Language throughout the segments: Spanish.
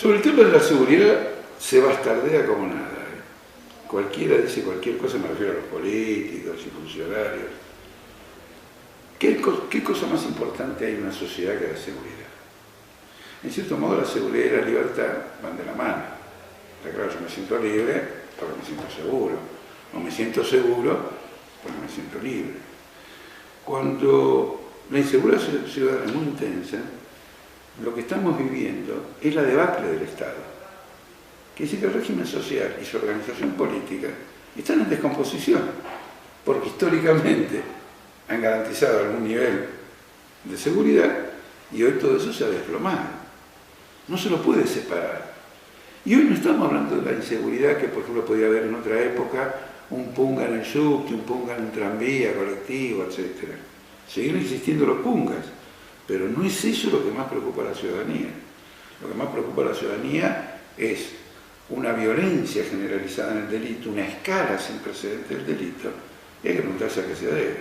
Sobre el tema de la seguridad se bastardea como nada. Cualquiera dice cualquier cosa, me refiero a los políticos y funcionarios. ¿Qué cosa más importante hay en una sociedad que la seguridad? En cierto modo la seguridad y la libertad van de la mano. Está claro, yo me siento libre porque me siento seguro. No me siento seguro porque me siento libre. Cuando la inseguridad ciudadana es muy intensa, lo que estamos viviendo es la debacle del Estado. Quiere decir que el régimen social y su organización política están en descomposición, porque históricamente han garantizado algún nivel de seguridad y hoy todo eso se ha desplomado. No se lo puede separar. Y hoy no estamos hablando de la inseguridad que, por ejemplo, podía haber en otra época, un punga en el subte, un punga en un tranvía, colectivo, etc. Siguen existiendo los pungas, pero no es eso lo que más preocupa a la ciudadanía. Lo que más preocupa a la ciudadanía es una violencia generalizada en el delito, una escala sin precedentes del delito, y hay que preguntarse a qué se debe.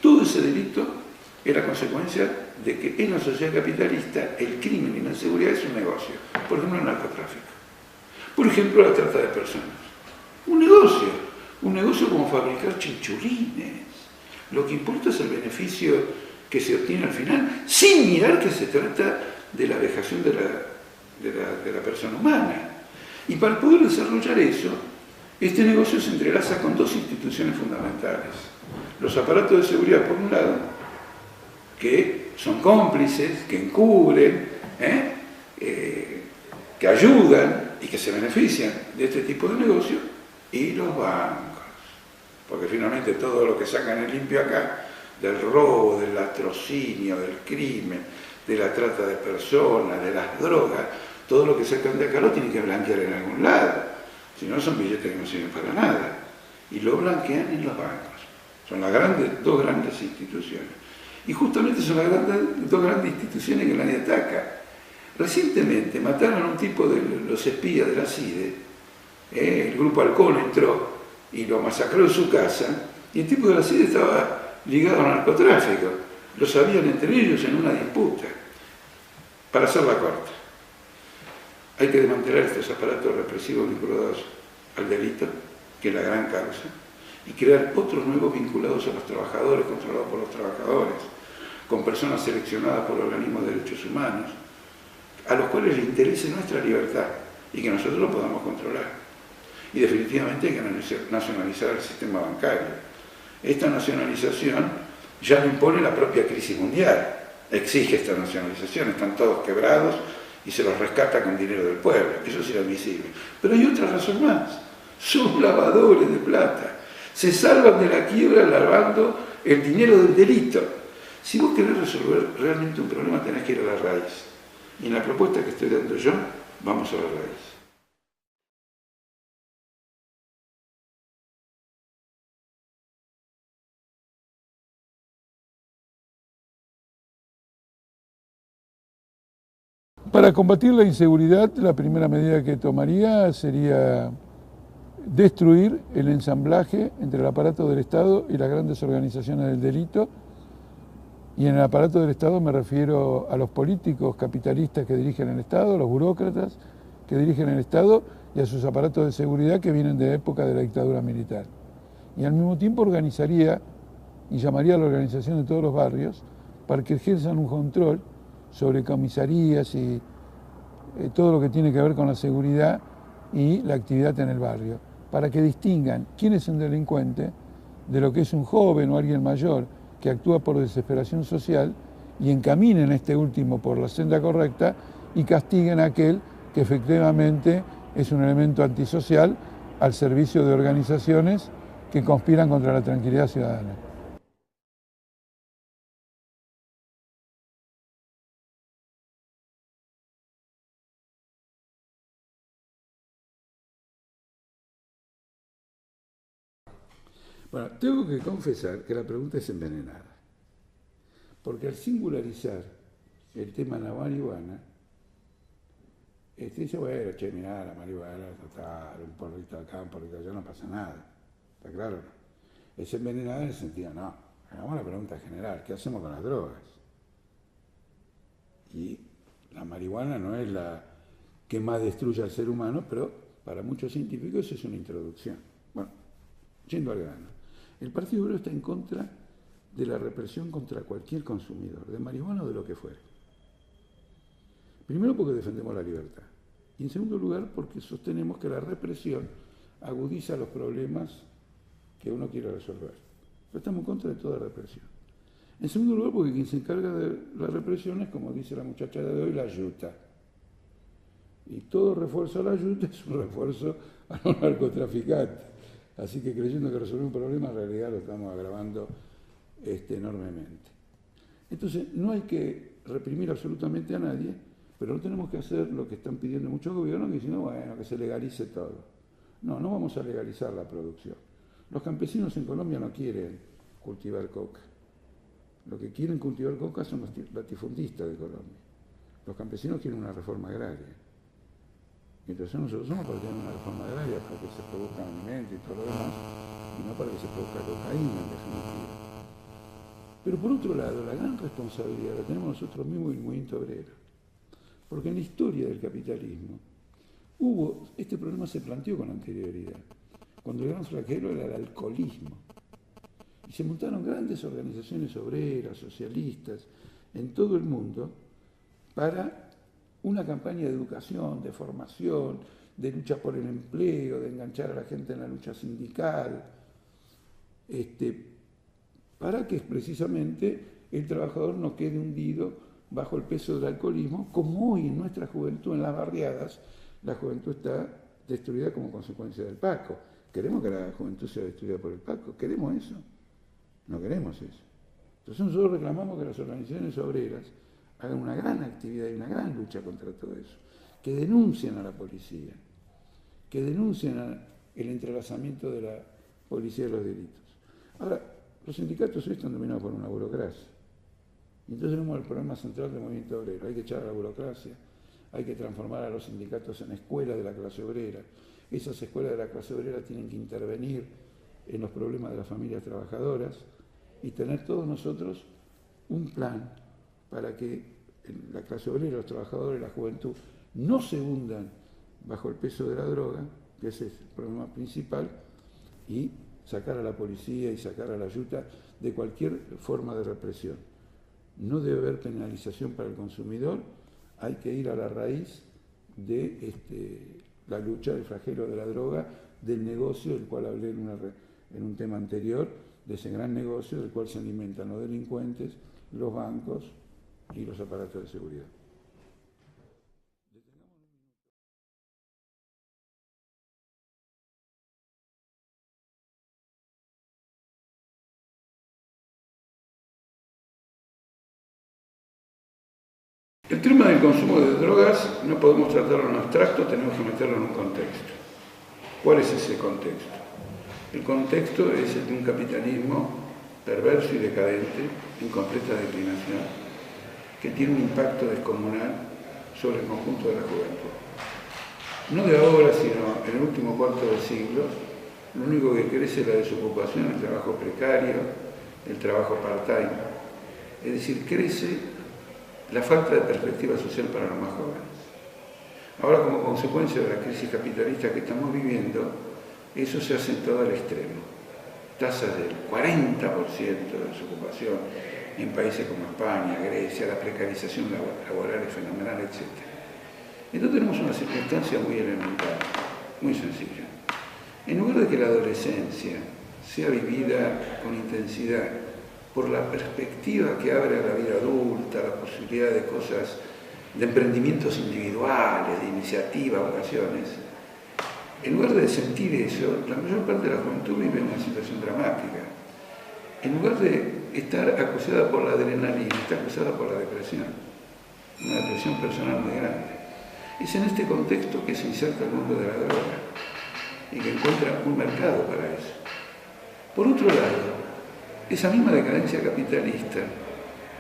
Todo ese delito es la consecuencia de que en la sociedad capitalista el crimen y la inseguridad es un negocio. Por ejemplo, el narcotráfico. Por ejemplo, la trata de personas. Un negocio como fabricar chinchulines. Lo que importa es el beneficio que se obtiene al final, sin mirar que se trata de la vejación de la persona humana. Y para poder desarrollar eso, este negocio se entrelaza con dos instituciones fundamentales. Los aparatos de seguridad, por un lado, que son cómplices, que encubren, que ayudan y que se benefician de este tipo de negocio, y los bancos. Porque finalmente todo lo que sacan en limpio acá, del robo, del latrocinio, del crimen, de la trata de personas, de las drogas, todo lo que sacan de acá lo tienen que blanquear en algún lado. Si no, son billetes que no sirven para nada. Y lo blanquean en los bancos. Son las dos grandes instituciones. Y justamente son las dos grandes instituciones que nadie ataca. Recientemente mataron a un tipo de los espías de la CIDE. El grupo Halcón entró y lo masacró en su casa. Y el tipo de la CIDE estaba ligado al narcotráfico. Lo sabían entre ellos en una disputa. Para hacerla corta, hay que desmantelar estos aparatos represivos vinculados al delito, que es la gran causa, y crear otros nuevos vinculados a los trabajadores, controlados por los trabajadores, con personas seleccionadas por organismos de derechos humanos, a los cuales les interese nuestra libertad y que nosotros lo podamos controlar. Y definitivamente hay que nacionalizar el sistema bancario. Esta nacionalización ya lo impone la propia crisis mundial. Exige esta nacionalización, están todos quebrados y se los rescata con dinero del pueblo. Eso es inadmisible. Pero hay otra razón más. Son lavadores de plata. Se salvan de la quiebra lavando el dinero del delito. Si vos querés resolver realmente un problema, tenés que ir a la raíz. Y en la propuesta que estoy dando yo, vamos a la raíz. Para combatir la inseguridad, la primera medida que tomaría sería destruir el ensamblaje entre el aparato del Estado y las grandes organizaciones del delito. Y en el aparato del Estado me refiero a los políticos capitalistas que dirigen el Estado, los burócratas que dirigen el Estado y a sus aparatos de seguridad que vienen de la época de la dictadura militar. Y al mismo tiempo organizaría y llamaría a la organización de todos los barrios para que ejerzan un control sobre comisarías y todo lo que tiene que ver con la seguridad y la actividad en el barrio, para que distingan quién es un delincuente de lo que es un joven o alguien mayor que actúa por desesperación social y encaminen a este último por la senda correcta y castiguen a aquel que efectivamente es un elemento antisocial al servicio de organizaciones que conspiran contra la tranquilidad ciudadana. Bueno, tengo que confesar que la pregunta es envenenada. Porque al singularizar el tema de la marihuana, dice, bueno, che, mirá, la marihuana, total, un porrito acá, un porrito allá, no pasa nada. ¿Está claro? Es envenenada en el sentido, no. Hagamos la pregunta general, ¿qué hacemos con las drogas? Y la marihuana no es la que más destruye al ser humano, pero para muchos científicos eso es una introducción. Bueno, yendo al grano. El Partido Obrero está en contra de la represión contra cualquier consumidor, de marihuana o de lo que fuere. Primero porque defendemos la libertad. Y en segundo lugar porque sostenemos que la represión agudiza los problemas que uno quiere resolver. Pero estamos en contra de toda represión. En segundo lugar porque quien se encarga de la represión es, como dice la muchacha de hoy, la yuta. Y todo refuerzo a la yuta es un refuerzo a los narcotraficantes. Así que creyendo que resolver un problema, en realidad lo estamos agravando enormemente. Entonces, no hay que reprimir absolutamente a nadie, pero no tenemos que hacer lo que están pidiendo muchos gobiernos, diciendo, bueno, que se legalice todo. No, no vamos a legalizar la producción. Los campesinos en Colombia no quieren cultivar coca. Lo que quieren cultivar coca son los latifundistas de Colombia. Los campesinos quieren una reforma agraria. Entonces nosotros somos partidos de una reforma agraria para que se produzcan alimentos y todo lo demás, y no para que se produzca cocaína en definitiva. Pero por otro lado, la gran responsabilidad la tenemos nosotros mismos y el movimiento obrero. Porque en la historia del capitalismo este problema se planteó con anterioridad, cuando el gran flagelo era el alcoholismo. Y se montaron grandes organizaciones obreras, socialistas, en todo el mundo, para una campaña de educación, de formación, de lucha por el empleo, de enganchar a la gente en la lucha sindical, para que precisamente el trabajador no quede hundido bajo el peso del alcoholismo, como hoy en nuestra juventud, en las barriadas, la juventud está destruida como consecuencia del Paco. ¿Queremos que la juventud sea destruida por el Paco? ¿Queremos eso? No queremos eso. Entonces nosotros reclamamos que las organizaciones obreras hagan una gran actividad y una gran lucha contra todo eso, que denuncien a la policía, que denuncien el entrelazamiento de la policía y los delitos. Ahora, los sindicatos hoy están dominados por una burocracia. Y entonces tenemos el problema central del movimiento obrero. Hay que echar a la burocracia, hay que transformar a los sindicatos en escuelas de la clase obrera. Esas escuelas de la clase obrera tienen que intervenir en los problemas de las familias trabajadoras y tener todos nosotros un plan para que la clase obrera, los trabajadores, la juventud no se hundan bajo el peso de la droga, que ese es el problema principal, y sacar a la policía y sacar a la yuta de cualquier forma de represión. No debe haber penalización para el consumidor, hay que ir a la raíz de la lucha del flagelo de la droga, del negocio del cual hablé en un tema anterior, de ese gran negocio del cual se alimentan los delincuentes, los bancos y los aparatos de seguridad. El tema del consumo de drogas no podemos tratarlo en abstracto, tenemos que meterlo en un contexto. ¿Cuál es ese contexto? El contexto es el de un capitalismo perverso y decadente, en completa declinación, que tiene un impacto descomunal sobre el conjunto de la juventud. No de ahora, sino en el último cuarto del siglo, lo único que crece es la desocupación, el trabajo precario, el trabajo part-time. Es decir, crece la falta de perspectiva social para los más jóvenes. Ahora, como consecuencia de la crisis capitalista que estamos viviendo, eso se acentuó al extremo. Tasas del 40% de desocupación en países como España, Grecia, la precarización laboral es fenomenal, etc. Entonces tenemos una circunstancia muy elemental, muy sencilla. En lugar de que la adolescencia sea vivida con intensidad por la perspectiva que abre a la vida adulta, la posibilidad de cosas, de emprendimientos individuales, de iniciativa, vocaciones, en lugar de sentir eso, la mayor parte de la juventud vive una situación dramática. En lugar de estar acusada por la adrenalina, está acusada por la depresión, una depresión personal muy grande. Es en este contexto que se inserta el mundo de la droga y que encuentra un mercado para eso. Por otro lado, esa misma decadencia capitalista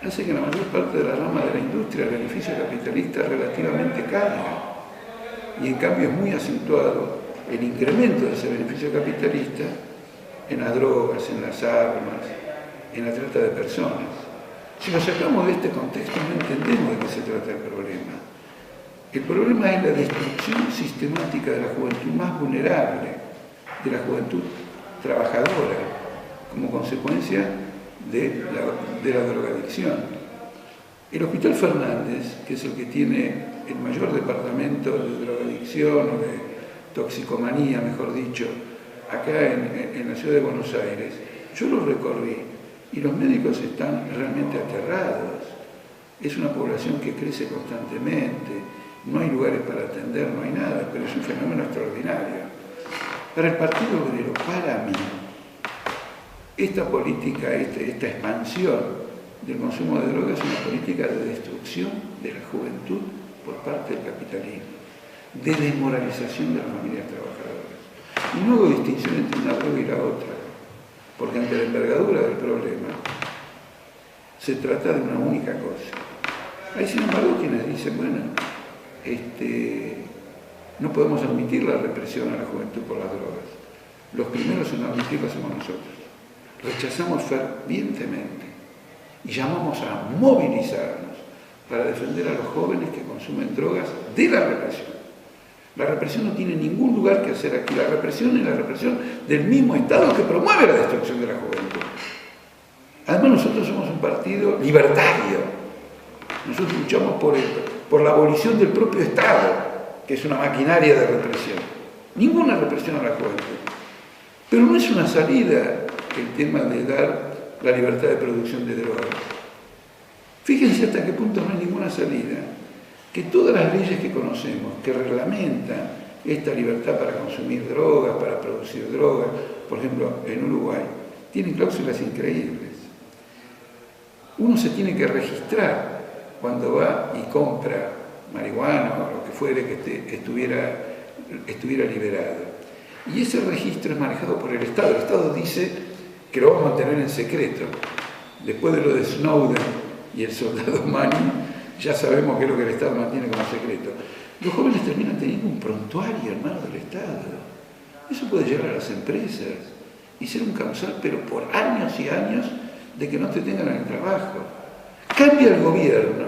hace que la mayor parte de la rama de la industria, el beneficio capitalista, relativamente caiga. Y en cambio es muy acentuado el incremento de ese beneficio capitalista en las drogas, en las armas, en la trata de personas. Si nos sacamos de este contexto no entendemos de qué se trata el problema. El problema es la destrucción sistemática de la juventud más vulnerable, de la juventud trabajadora, como consecuencia de la drogadicción. El Hospital Fernández, que es el que tiene el mayor departamento de drogadicción o de toxicomanía, mejor dicho, acá en la ciudad de Buenos Aires, yo lo recorrí y los médicos están realmente aterrados. Es una población que crece constantemente, no hay lugares para atender, no hay nada, pero es un fenómeno extraordinario. Para el Partido Obrero, para mí, esta política, esta expansión del consumo de drogas es una política de destrucción de la juventud por parte del capitalismo, de desmoralización de las familias trabajadoras. Y no hago distinción entre una droga y la otra, porque ante la envergadura del problema se trata de una única cosa. Hay sin embargo quienes dicen, bueno, no podemos admitir la represión a la juventud por las drogas. Los primeros en admitirla somos nosotros. Rechazamos fervientemente y llamamos a movilizarnos para defender a los jóvenes que consumen drogas de la represión. La represión no tiene ningún lugar que hacer aquí. La represión es la represión del mismo Estado que promueve la destrucción de la juventud. Además, nosotros somos un partido libertario. Nosotros luchamos por la abolición del propio Estado, que es una maquinaria de represión. Ninguna represión a la juventud. Pero no es una salida el tema de dar la libertad de producción de drogas. Fíjense hasta qué punto no hay ninguna salida. Que todas las leyes que conocemos, que reglamentan esta libertad para consumir drogas, para producir drogas, por ejemplo, en Uruguay, tienen cláusulas increíbles. Uno se tiene que registrar cuando va y compra marihuana o lo que fuere que estuviera liberado. Y ese registro es manejado por el Estado. El Estado dice que lo va a mantener en secreto. Después de lo de Snowden y el soldado Manning, ya sabemos qué es lo que el Estado mantiene como secreto. Los jóvenes terminan teniendo un prontuario en manos del Estado. Eso puede llegar a las empresas y ser un causal, pero por años y años, de que no te tengan en el trabajo. Cambia el gobierno,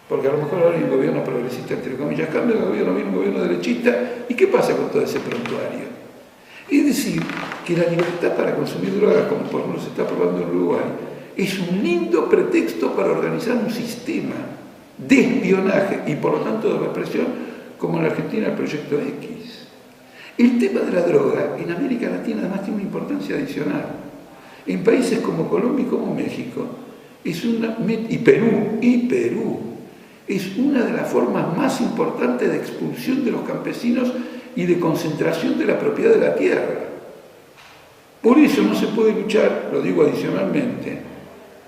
porque a lo mejor ahora hay un gobierno progresista, entre comillas, cambia el gobierno, viene un gobierno derechista, ¿y qué pasa con todo ese prontuario? Es decir, que la libertad para consumir drogas, como por ejemplo se está probando en Uruguay, es un lindo pretexto para organizar un sistema de espionaje y por lo tanto de represión, como en la Argentina el Proyecto X. El tema de la droga en América Latina además tiene una importancia adicional. En países como Colombia y como México, y Perú, es una de las formas más importantes de expulsión de los campesinos y de concentración de la propiedad de la tierra. Por eso no se puede luchar, lo digo adicionalmente,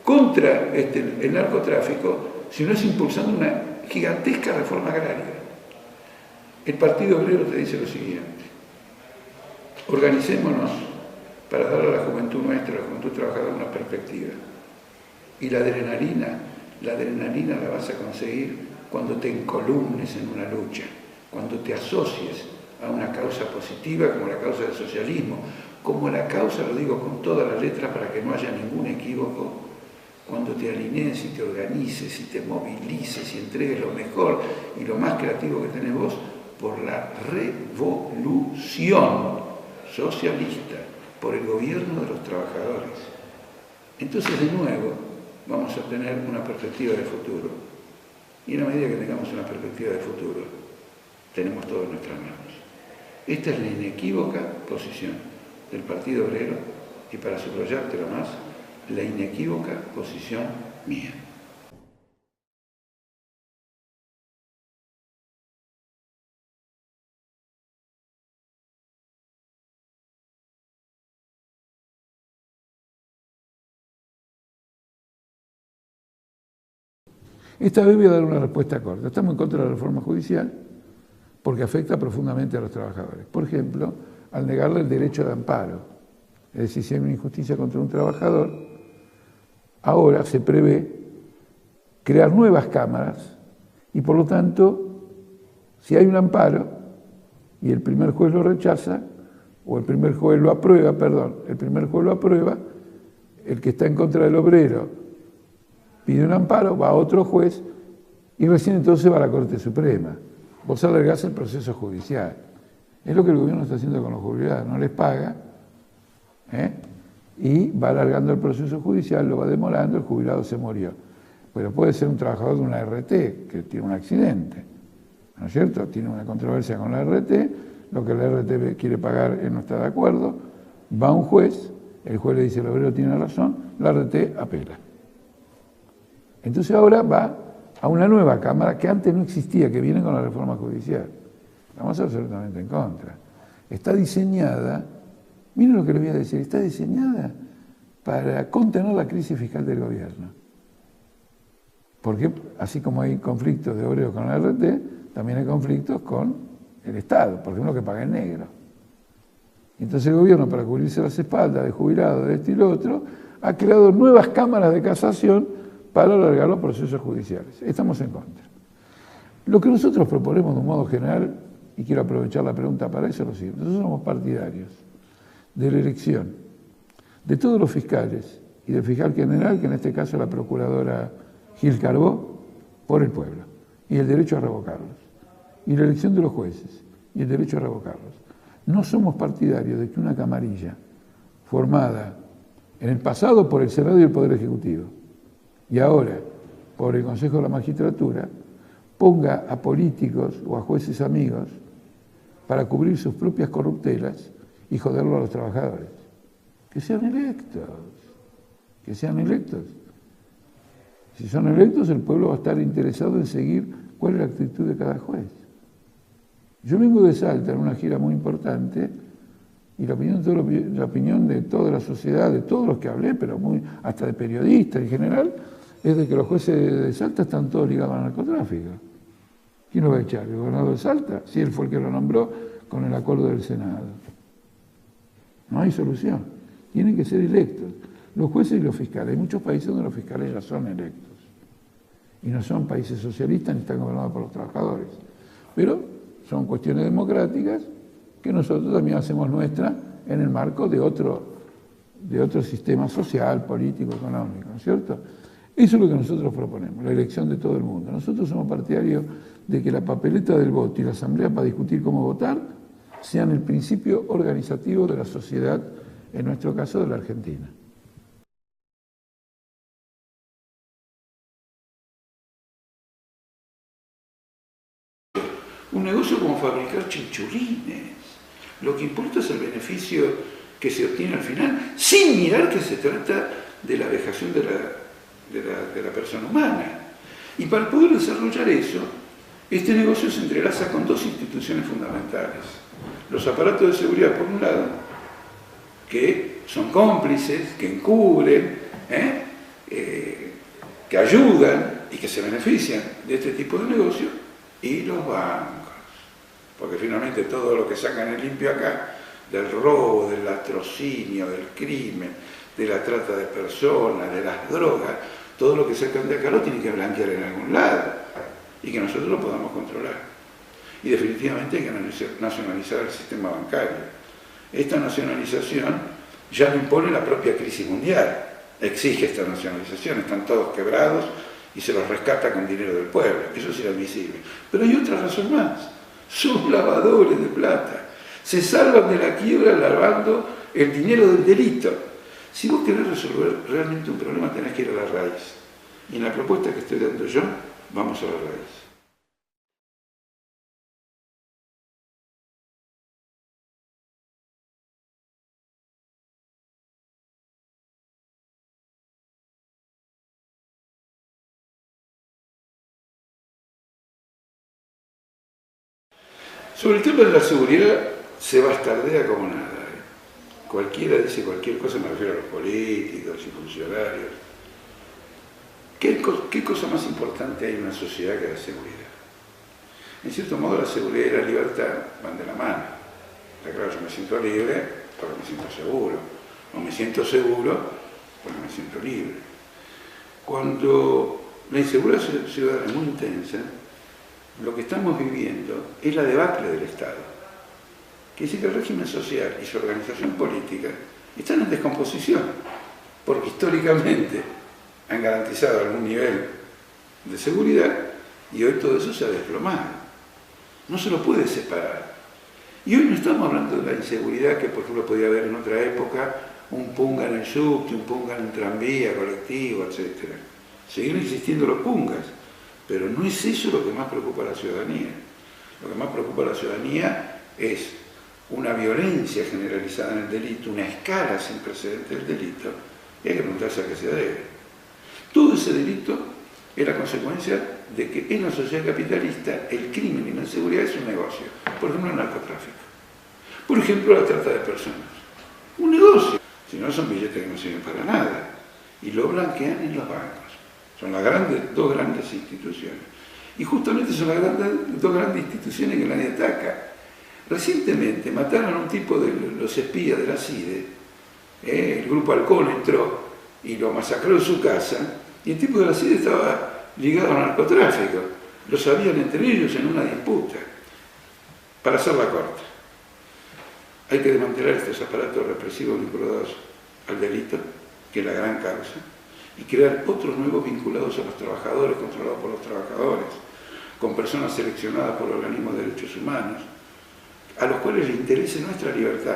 contra el narcotráfico si no es impulsando una gigantesca reforma agraria. El Partido Obrero te dice lo siguiente: organicémonos para darle a la juventud nuestra, a la juventud trabajadora, una perspectiva. Y la adrenalina la vas a conseguir cuando te encolumnes en una lucha, cuando te asocies a una causa positiva como la causa del socialismo, como la causa, lo digo con todas las letras para que no haya ningún equívoco, cuando te alinees y te organices y te movilices y entregues lo mejor y lo más creativo que tenés vos por la revolución socialista, por el gobierno de los trabajadores. Entonces, de nuevo, vamos a tener una perspectiva de futuro. Y en la medida que tengamos una perspectiva de futuro, tenemos todo en nuestras manos. Esta es la inequívoca posición del Partido Obrero y, para subrayártelo más, la inequívoca posición mía. Esta vez voy a dar una respuesta corta. Estamos en contra de la reforma judicial porque afecta profundamente a los trabajadores. Por ejemplo, al negarle el derecho de amparo. Es decir, si hay una injusticia contra un trabajador, ahora se prevé crear nuevas cámaras y, por lo tanto, si hay un amparo y el primer juez lo rechaza, o el primer juez lo aprueba, el que está en contra del obrero pide un amparo, va a otro juez y recién entonces va a la Corte Suprema. Vos alargás el proceso judicial. Es lo que el gobierno está haciendo con los jubilados, no les paga, y va alargando el proceso judicial, lo va demorando, el jubilado se murió. Pero puede ser un trabajador de una RT que tiene un accidente, ¿no es cierto? Tiene una controversia con la RT, lo que la RT quiere pagar él no está de acuerdo, va a un juez, el juez le dice el obrero tiene razón, la RT apela. Entonces ahora va a una nueva Cámara que antes no existía, que viene con la reforma judicial. Estamos absolutamente en contra. Está diseñada, miren lo que les voy a decir, está diseñada para contener la crisis fiscal del gobierno. Porque así como hay conflictos de obreros con la RT, también hay conflictos con el Estado, por ejemplo, que paga en negro. Entonces el gobierno, para cubrirse las espaldas de jubilados, de este y lo otro, ha creado nuevas cámaras de casación para alargar los procesos judiciales. Estamos en contra. Lo que nosotros proponemos de un modo general, y quiero aprovechar la pregunta para eso, es lo siguiente. Nosotros somos partidarios de la elección de todos los fiscales y del fiscal general, que en este caso es la procuradora Gil Carbó, por el pueblo, y el derecho a revocarlos, y la elección de los jueces, y el derecho a revocarlos. No somos partidarios de que una camarilla formada en el pasado por el Senado y el Poder Ejecutivo, y ahora por el Consejo de la Magistratura, ponga a políticos o a jueces amigos para cubrir sus propias corruptelas y joderlo a los trabajadores. Que sean electos, que sean electos. Si son electos, el pueblo va a estar interesado en seguir cuál es la actitud de cada juez. Yo vengo de Salta en una gira muy importante y la opinión de toda la sociedad, de todos los que hablé, pero hasta de periodistas en general, es de que los jueces de Salta están todos ligados al narcotráfico. ¿Quién lo va a echar? ¿El gobernador de Salta? Sí, él fue el que lo nombró con el acuerdo del Senado. No hay solución. Tienen que ser electos. Los jueces y los fiscales. Hay muchos países donde los fiscales ya son electos. Y no son países socialistas ni están gobernados por los trabajadores. Pero son cuestiones democráticas que nosotros también hacemos nuestra en el marco de otro sistema social, político, económico, ¿no es cierto? Eso es lo que nosotros proponemos, la elección de todo el mundo. Nosotros somos partidarios de que la papeleta del voto y la asamblea para discutir cómo votar sean el principio organizativo de la sociedad, en nuestro caso de la Argentina. Un negocio como fabricar chinchulines. Lo que importa es el beneficio que se obtiene al final, sin mirar que se trata de la vejación de la persona humana. Y para poder desarrollar eso, este negocio se entrelaza con dos instituciones fundamentales. Los aparatos de seguridad, por un lado, que son cómplices, que encubren, que ayudan y que se benefician de este tipo de negocio, y los bancos. Porque finalmente todo lo que sacan en limpio acá, del robo, del latrocinio, del crimen, de la trata de personas, de las drogas, todo lo que sacan de acá lo tienen que blanquear en algún lado y que nosotros lo podamos controlar. Y definitivamente hay que nacionalizar el sistema bancario. Esta nacionalización ya lo impone la propia crisis mundial. Exige esta nacionalización, están todos quebrados y se los rescata con dinero del pueblo. Eso es inadmisible. Pero hay otra razón más. Son lavadores de plata. Se salvan de la quiebra lavando el dinero del delito. Si vos querés resolver realmente un problema, tenés que ir a la raíz. Y en la propuesta que estoy dando yo, vamos a la raíz. Sobre el tema de la seguridad se bastardea como nada. Cualquiera dice cualquier cosa, me refiero a los políticos y funcionarios. ¿Qué cosa más importante hay en una sociedad que la seguridad? En cierto modo la seguridad y la libertad van de la mano. Claro, yo me siento libre porque me siento seguro. No me siento seguro porque me siento libre. Cuando la inseguridad ciudadana es muy intensa, lo que estamos viviendo es la debacle del Estado. Quiere decir que el régimen social y su organización política están en descomposición, porque históricamente han garantizado algún nivel de seguridad Y hoy todo eso se ha desplomado. No se lo puede separar. Y hoy no estamos hablando de la inseguridad que, por ejemplo, podía haber en otra época, un punga en el subte, un punga en un tranvía, colectivo, etc. Siguen existiendo los pungas, pero no es eso lo que más preocupa a la ciudadanía. Lo que más preocupa a la ciudadanía es una violencia generalizada en el delito, una escala sin precedentes del delito, y hay que preguntarse a qué se debe. Todo ese delito es la consecuencia de que en la sociedad capitalista el crimen y la inseguridad es un negocio. Por ejemplo, el narcotráfico. Por ejemplo, la trata de personas. Un negocio. Si no, son billetes que no sirven para nada. Y lo blanquean en los bancos. Son las dos grandes instituciones. Y justamente son las dos grandes instituciones que nadie ataca. Recientemente mataron a un tipo de los espías de la CIDE. El grupo Halcón entró y lo masacró en su casa. Y el tipo de la CIDE estaba ligado al narcotráfico. Lo sabían entre ellos en una disputa. Para hacerla corta, hay que desmantelar estos aparatos represivos vinculados al delito, que es la gran causa, y crear otros nuevos vinculados a los trabajadores, controlados por los trabajadores, con personas seleccionadas por organismos de derechos humanos, a los cuales les interese nuestra libertad.